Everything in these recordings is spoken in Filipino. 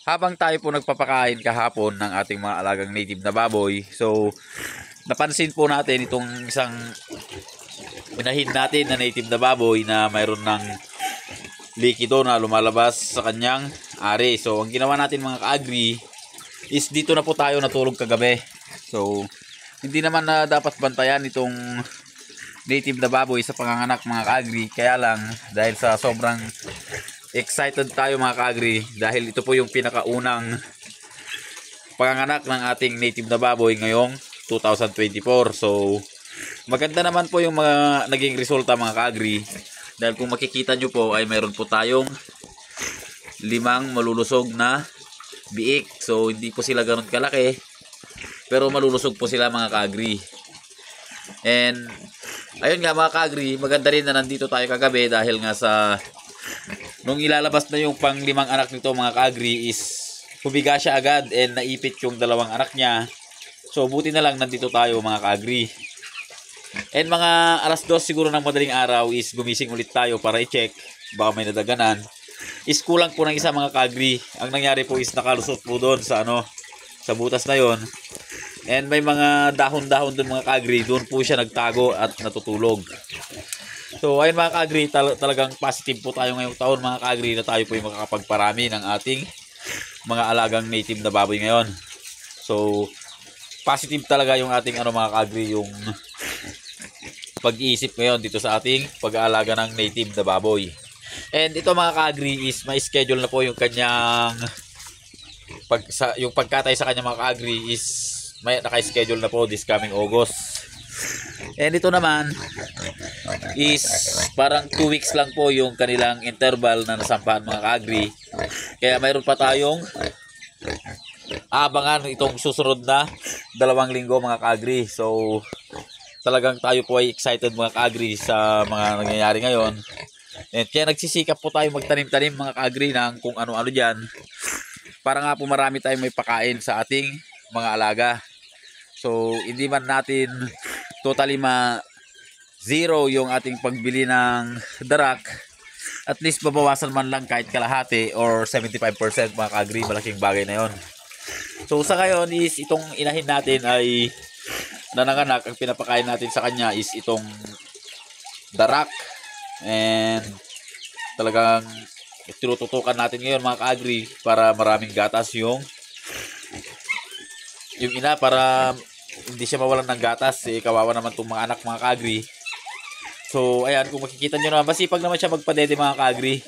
Habang tayo po nagpapakain kahapon ng ating mga alagang native na baboy, so napansin po natin itong isang inahin natin na native na baboy na mayroon ng likido na lumalabas sa kanyang ari. So ang ginawa natin mga ka-agri is dito na po tayo natulog kagabi. So hindi naman na dapat bantayan itong native na baboy sa panganganak mga ka-agri, kaya lang dahil sa sobrang excited tayo mga ka-agri dahil ito po yung pinakaunang panganganak ng ating native na baboy ngayong 2024. So maganda naman po yung mga naging resulta mga ka-agri, dahil kung makikita nyo po ay mayroon po tayong 5 malulusog na biik. So hindi po sila ganun kalaki, pero malulusog po sila mga ka-agri. And ayun nga mga ka-agri, maganda rin na nandito tayo kagabi dahil nga sa nung ilalabas na yung pang 5 anak nito mga ka-agri is humiga siya agad and naipit yung 2 anak niya. So buti na lang nandito tayo mga ka-agri. And mga alas 2 siguro ng madaling araw is gumising ulit tayo para i-check baka may nadaganan. Is kulang po ng isa mga ka-agri. Ang nangyari po is nakalusot po doon sa sa butas na yon. And may mga dahon-dahon doon mga ka-agri, doon po siya nagtago at natutulog. So ayun mga ka-agri, talagang positive po tayo ngayong taon mga ka-agri na tayo po yung makakapagparami ng ating mga alagang native na baboy ngayon. So positive talaga yung ating mga ka-agri, yung pag-iisip ngayon dito sa ating pag-aalaga ng native na baboy. And ito mga ka-agri is may schedule na po yung kanyang yung pagkatay sa kanya mga ka-agri is may naka-schedule na po this coming August. And ito naman is parang 2 weeks lang po yung kanilang interval na nasampahan mga ka-agri. Kaya mayroon pa tayong abangan itong susunod na 2 linggo mga ka-agri. So talagang tayo po ay excited mga ka-agri sa mga nangyayari ngayon. And kaya nagsisikap po tayo magtanim-tanim mga ka-agri ng kung ano-ano dyan, para nga po marami tayong may pakain sa ating mga alaga. So hindi man natin totally zero yung ating pagbili ng darak, at least babawasan man lang kahit kalahati or 75% mga ka-agri, malaking bagay na yon. So sa ngayon is itong inahin natin ay nananganak. Ang pinapakain natin sa kanya is itong darak, and talagang tinututukan natin ngayon mga ka-agri para maraming gatas yung ina, para hindi siya mawalan ng gatas. Kawawa naman itong mga anak mga ka-agri. So ayan, kung makikita nyo naman, masipag naman siya magpadede mga ka-agri.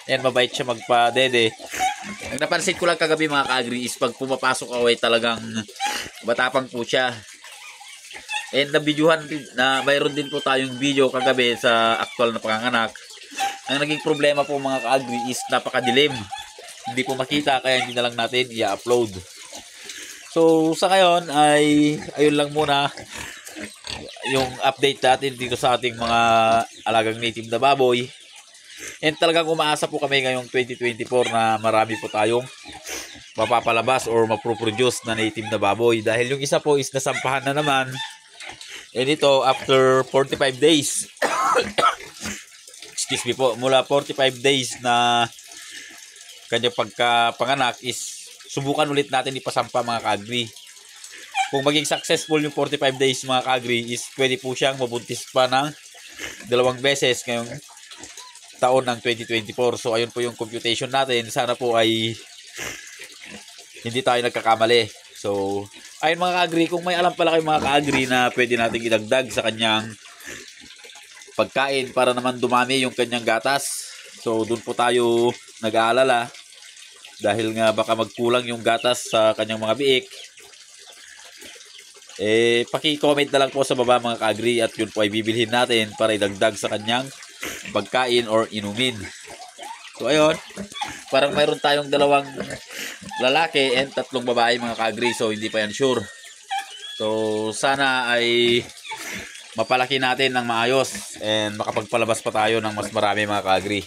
Ayan, mabait siya magpadede. Ang napansin ko lang kagabi mga ka-agri is pag pumapasok away talagang matapang po siya. And mayroon din po tayong video kagabi sa actual na panganganak. Ang naging problema po mga ka-agri is napakadilim, hindi po makita, kaya hindi na lang natin i-upload. So sa ngayon ay ayun lang muna yung update natin dito sa ating mga alagang native na baboy. And talagang umaasa po kami ngayong 2024 na marami po tayong mapapalabas or maproproduce na native na baboy, dahil yung isa po is nasampahan na naman. And ito after 45 days excuse me po, mula 45 days na kanyang pagkapanganak is subukan ulit natin ipasampa mga ka-agri. Kung maging successful yung 45 days mga ka-agri is pwede po siyang mabuntis pa ng 2 beses ngayong taon ng 2024. So ayun po yung computation natin. Sana po ay hindi tayo nagkakamali. So ayun mga ka-agri, kung may alam pala kayo mga ka-agri na pwede natin idagdag sa kanyang pagkain para naman dumami yung kanyang gatas, so doon po tayo nag-aalala, dahil nga baka magkulang yung gatas sa kanyang mga biik. Paki-comment na lang po sa baba mga ka-agri, at yun po ay bibilhin natin para idagdag sa kanyang pagkain or inumin. So ayun, parang mayroon tayong 2 lalaki and 3 babae mga ka-agri, so hindi pa yan sure. So sana ay mapalaki natin ng maayos and makapagpalabas pa tayo ng mas marami mga ka-agri.